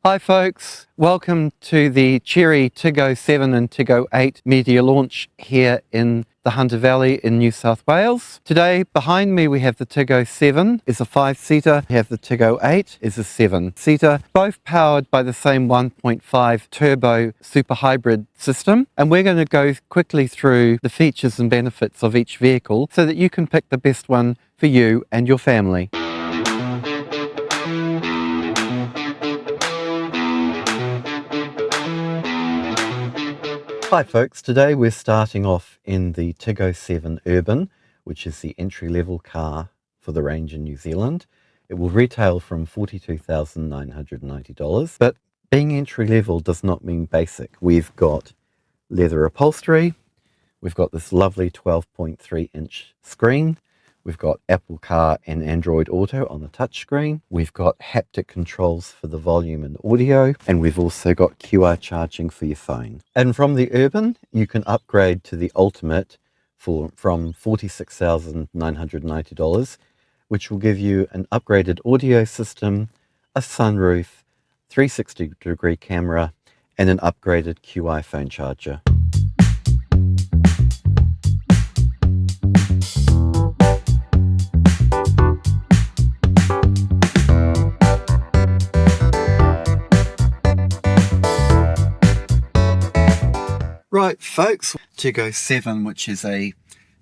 Hi folks, welcome to the Chery Tiggo 7 and Tiggo 8 media launch here in the Hunter Valley in New South Wales. Today behind me we have the Tiggo 7, is a 5-seater, we have the Tiggo 8, is a 7-seater, both powered by the same 1.5 turbo super hybrid system, and we're going to go quickly through the features and benefits of each vehicle so that you can pick the best one for you and your family. Hi folks, today we're starting off in the Tiggo 7 Urban, which is the entry-level car for the range in New Zealand. It will retail from $42,990, but being entry-level does not mean basic. We've got leather upholstery, we've got this lovely 12.3-inch screen, we've got Apple Car and Android Auto on the touchscreen. We've got haptic controls for the volume and audio, and we've also got QR charging for your phone. And from the Urban, you can upgrade to the Ultimate from $46,990, which will give you an upgraded audio system, a sunroof, 360-degree camera, and an upgraded QI phone charger. Right folks, Tiggo 7, which is a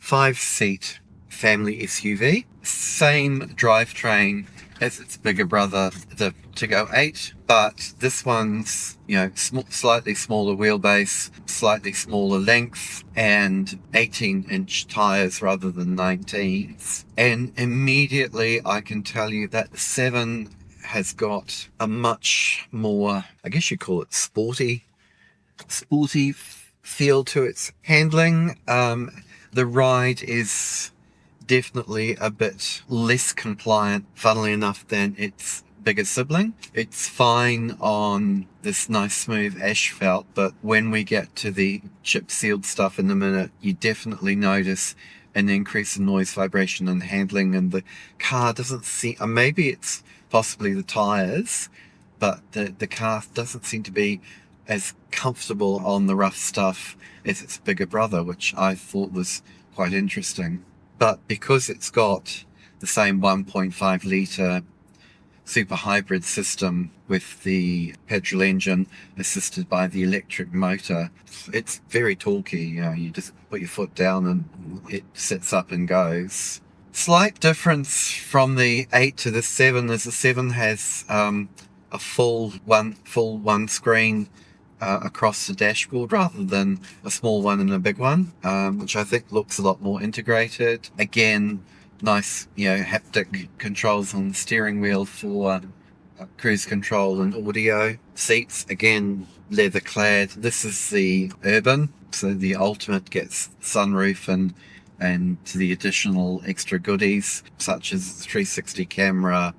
5-seat family SUV, same drivetrain as its bigger brother, the Tiggo 8, but this one's, slightly smaller wheelbase, slightly smaller length, and 18-inch tires rather than 19s. And immediately I can tell you that the 7 has got a much more, I guess you call it sporty feel to its handling. The ride is definitely a bit less compliant, funnily enough, than its bigger sibling. It's fine on this nice smooth asphalt, but when we get to the chip sealed stuff in a minute, you definitely notice an increase in noise, vibration and handling, and the car doesn't seem, maybe it's possibly the tires, but the car doesn't seem to be as comfortable on the rough stuff as its bigger brother, which I thought was quite interesting. But because it's got the same 1.5 litre super hybrid system with the petrol engine assisted by the electric motor, it's very torquey. You just put your foot down and it sits up and goes. Slight difference from the 8 to the 7 is the 7 has a full one screen across the dashboard rather than a small one and a big one, which I think looks a lot more integrated. Again, nice haptic controls on the steering wheel for cruise control and audio. Seats, again, leather clad. This is the Urban, so the Ultimate gets sunroof and the additional extra goodies such as the 360 camera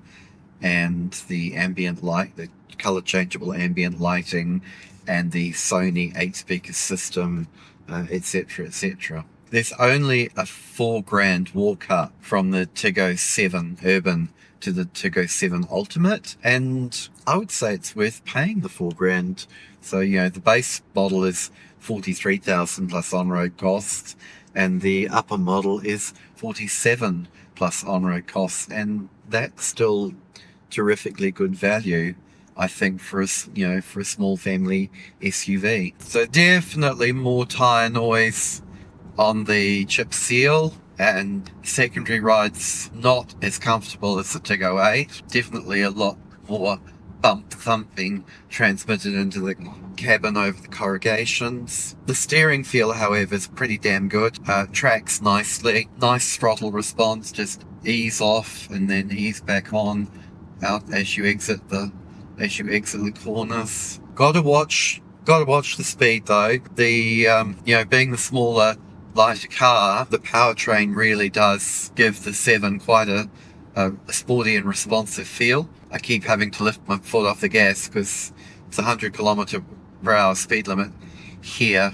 and the ambient light, the color changeable ambient lighting, and the Sony 8-speaker system, etc, etc. There's only a $4,000 walk up from the Tiggo 7 Urban to the Tiggo 7 Ultimate, and I would say it's worth paying the $4,000. So the base model is $43,000 plus on-road costs, and the upper model is $47,000 plus on-road costs, and that's still terrifically good value, I think, for a small family SUV. So definitely more tire noise on the chip seal, and secondary ride's not as comfortable as the Tiggo 8. Definitely a lot more bump thumping transmitted into the cabin over the corrugations. The steering feel, however, is pretty damn good. Tracks nicely. Nice throttle response, just ease off and then ease back on out as you exit the corners. Gotta watch the speed though. The being the smaller, lighter car, the powertrain really does give the 7 quite a sporty and responsive feel. I keep having to lift my foot off the gas because it's 100 km/h speed limit here,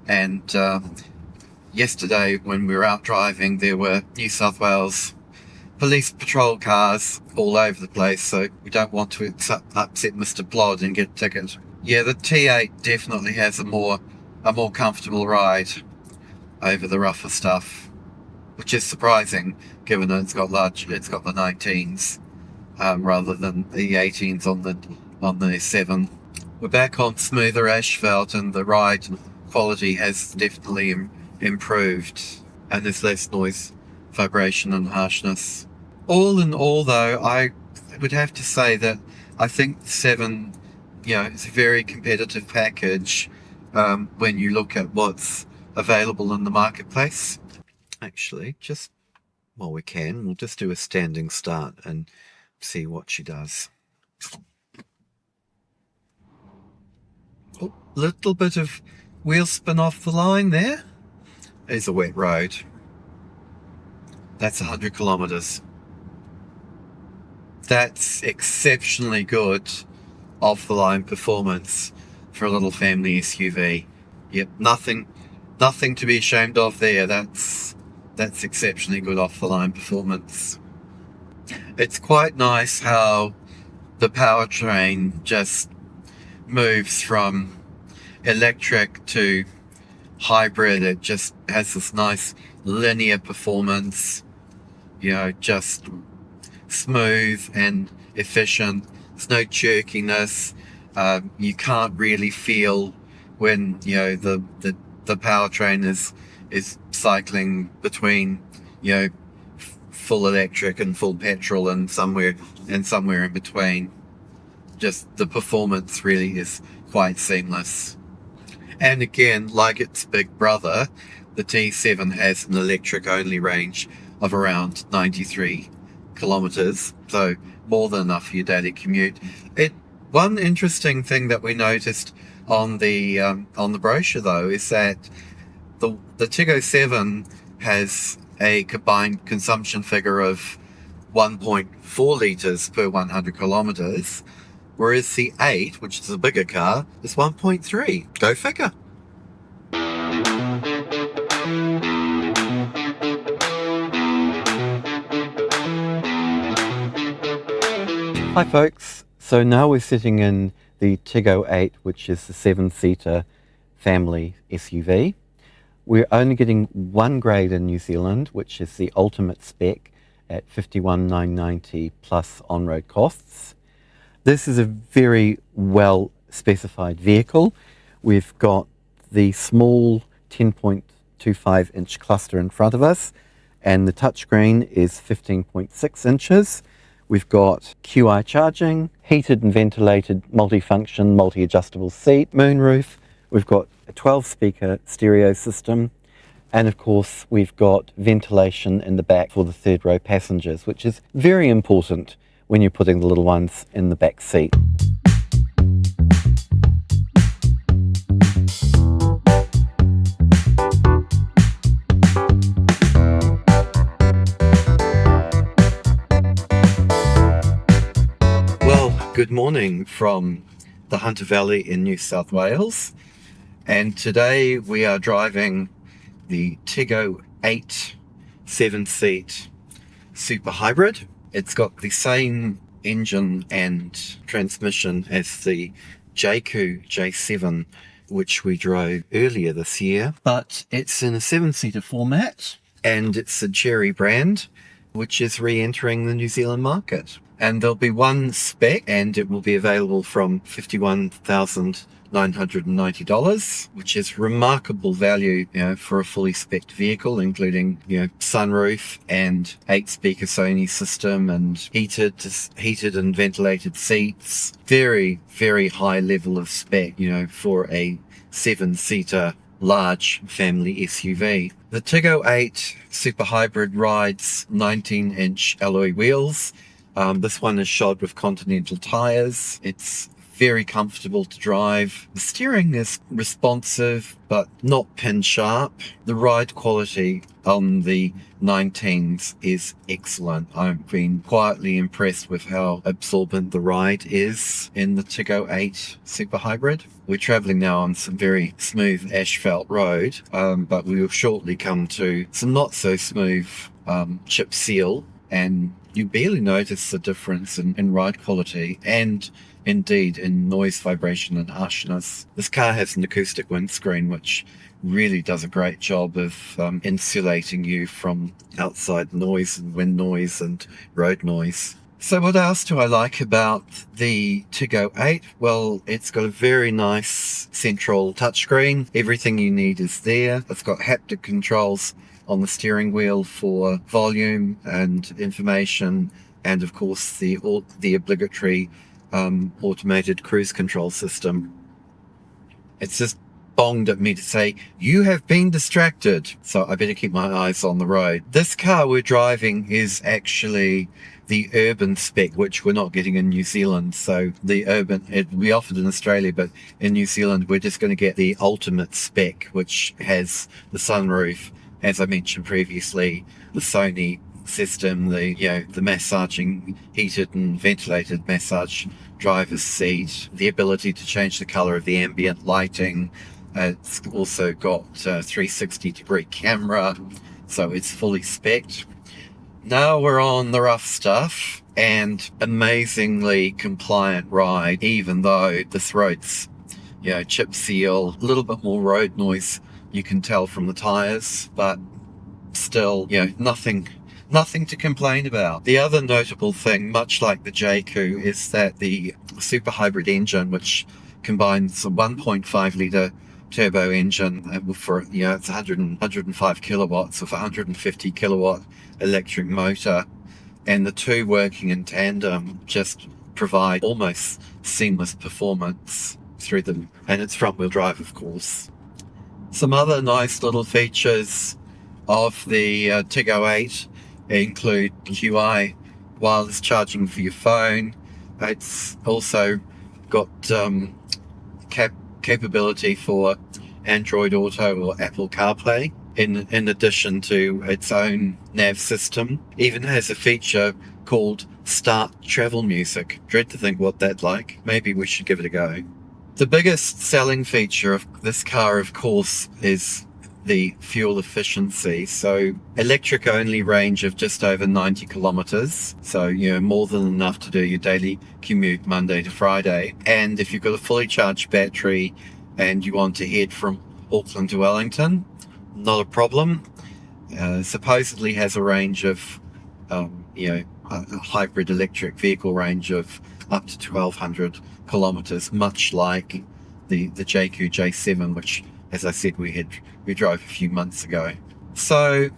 and yesterday when we were out driving there were New South Wales police patrol cars all over the place, so we don't want to upset Mr. Plod and get a ticket. Yeah, the T8 definitely has a more comfortable ride over the rougher stuff, which is surprising given that it's got the 19s rather than the 18s on the 7. We're back on smoother asphalt, and the ride quality has definitely improved, and there's less noise, vibration and harshness. All in all, though, I would have to say that I think the 7, it's a very competitive package when you look at what's available in the marketplace. Actually, just while we can, we'll just do a standing start and see what she does. Oh, little bit of wheel spin off the line there. It's a wet road. That's 100 kilometers. That's exceptionally good off-the-line performance for a little family SUV. Yep, nothing to be ashamed of there. That's exceptionally good off-the-line performance. It's quite nice how the powertrain just moves from electric to hybrid. It just has this nice linear performance, just smooth and efficient. There's no jerkiness. You can't really feel when the powertrain is cycling between full electric and full petrol and somewhere in between. Just the performance really is quite seamless. And again, like its big brother, the T7 has an electric only range of around 93 kilometers, so more than enough for your daily commute. One interesting thing that we noticed on the brochure, though, is that the Tiggo 7 has a combined consumption figure of 1.4 litres per 100 kilometres, whereas the 8, which is a bigger car, is 1.3. Go figure. Hi folks, so now we're sitting in the Tiggo 8, which is the 7-seater family SUV. We're only getting one grade in New Zealand, which is the ultimate spec at $51,990 plus on-road costs. This is a very well specified vehicle. We've got the small 10.25 inch cluster in front of us, and the touchscreen is 15.6 inches. We've got QI charging, heated and ventilated multifunction, multi-adjustable seat, moonroof. We've got a 12-speaker stereo system, and of course we've got ventilation in the back for the third row passengers, which is very important when you're putting the little ones in the back seat. Good morning from the Hunter Valley in New South Wales, and today we are driving the Tiggo 8 7-seat super hybrid. It's got the same engine and transmission as the JQ J7, which we drove earlier this year, but it's in a 7-seater format, and it's a Chery brand, which is re-entering the New Zealand market. And there'll be one spec, and it will be available from $51,990, which is remarkable value, for a fully spec'd vehicle, including, sunroof and 8-speaker Sony system and heated and ventilated seats. Very, very high level of spec, for a 7-seater large family SUV. The Tiggo 8 Super Hybrid rides 19-inch alloy wheels. This one is shod with Continental tyres. It's very comfortable to drive. The steering is responsive but not pin sharp. The ride quality on the 19s is excellent. I've been quietly impressed with how absorbent the ride is in the Tiggo 8 Super Hybrid. We're travelling now on some very smooth asphalt road, but we will shortly come to some not so smooth chip seal and you barely notice the difference in ride quality and indeed in noise, vibration and harshness. This car has an acoustic windscreen which really does a great job of insulating you from outside noise and wind noise and road noise. So what else do I like about the Tiggo 8? Well, it's got a very nice central touchscreen. Everything you need is there. It's got haptic controls on the steering wheel for volume and information, and of course the obligatory automated cruise control system. It's just bonged at me to say, you have been distracted, so I better keep my eyes on the road. This car we're driving is actually the urban spec, which we're not getting in New Zealand. So the urban, we offered in Australia, but in New Zealand we're just going to get the ultimate spec, which has the sunroof, as I mentioned previously, the Sony system, the massaging, heated and ventilated massage driver's seat, the ability to change the color of the ambient lighting. It's also got a 360-degree camera, so it's fully spec'd. Now we're on the rough stuff, and amazingly compliant ride, even though this road's, chip seal, a little bit more road noise you can tell from the tyres, but still, nothing to complain about. The other notable thing, much like the JQ, is that the super hybrid engine, which combines a 1.5 litre turbo engine for, it's 105 kilowatts with a 150 kilowatt electric motor, and the two working in tandem just provide almost seamless performance through them, and it's front wheel drive, of course. Some other nice little features of the Tiggo 8 include QI wireless charging for your phone. It's also got capability for Android Auto or Apple CarPlay, in addition to its own nav system. Even has a feature called Start Travel Music. Dread to think what that's like. Maybe we should give it a go. The biggest selling feature of this car, of course, is the fuel efficiency. So electric only range of just over 90 kilometers. So, more than enough to do your daily commute Monday to Friday. And if you've got a fully charged battery and you want to head from Auckland to Wellington, not a problem. Supposedly has a range of, a hybrid electric vehicle range of up to 1,200 kilometers, much like the JQ J7, which, as I said, we drove a few months ago. So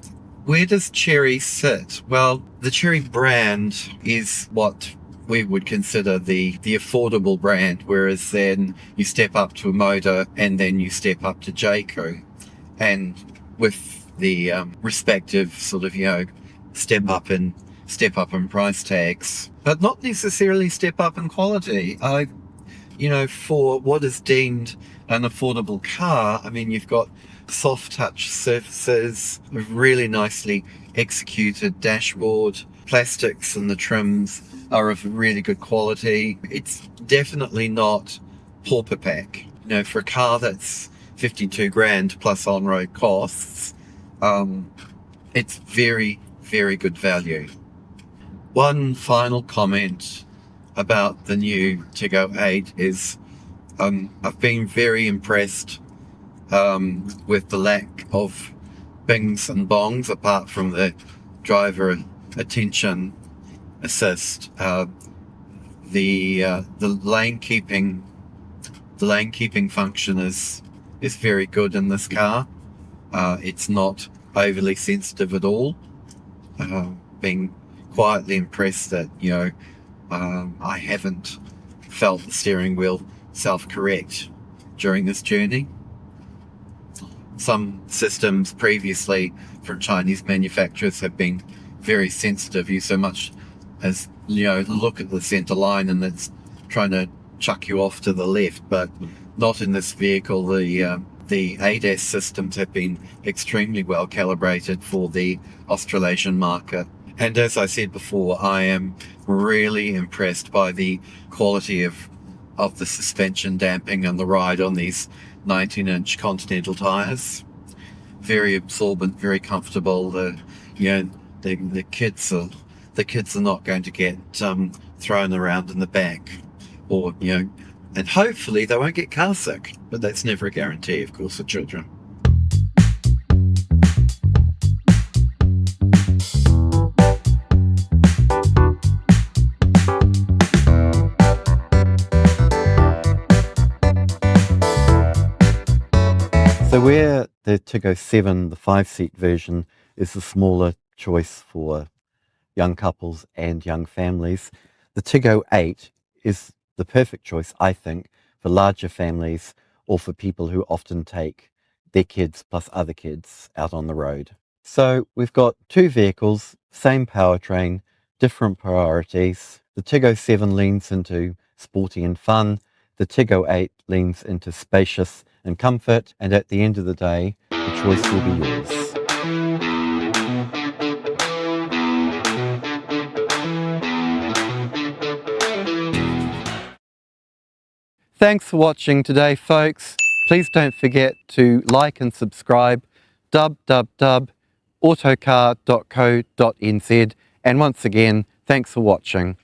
where does Chery sit? Well, the Chery brand is what we would consider the affordable brand, whereas then you step up to a Motor and then you step up to JQ, and with the respective sort of step up in price tags, but not necessarily step up in quality. For what is deemed an affordable car, I mean, you've got soft touch surfaces, a really nicely executed dashboard, plastics and the trims are of really good quality. It's definitely not pauper pack. For a car that's 52 grand plus on-road costs, it's very, very good value. One final comment about the new Tiggo 8 is I've been very impressed with the lack of bings and bongs apart from the driver attention assist. The lane keeping function is very good in this car. It's not overly sensitive at all. Being quietly impressed that I haven't felt the steering wheel self-correct during this journey. Some systems previously from Chinese manufacturers have been very sensitive. You so much as look at the center line and it's trying to chuck you off to the left, but not in this vehicle. The ADAS systems have been extremely well calibrated for the Australasian market. And as I said before, I am really impressed by the quality of the suspension damping and the ride on these 19-inch Continental tyres. Very absorbent, very comfortable. The kids are the kids are not going to get thrown around in the back, or, and hopefully they won't get car sick, but that's never a guarantee, of course, for children. So where the Tiggo 7, the 5-seat version, is the smaller choice for young couples and young families, the Tiggo 8 is the perfect choice, I think, for larger families or for people who often take their kids plus other kids out on the road. So we've got two vehicles, same powertrain, different priorities. The Tiggo 7 leans into sporty and fun. The Tiggo 8 leans into spacious and comfort. And at the end of the day, the choice will be yours. Thanks for watching today, folks. Please don't forget to like and subscribe. www.autocar.co.nz. And once again, thanks for watching.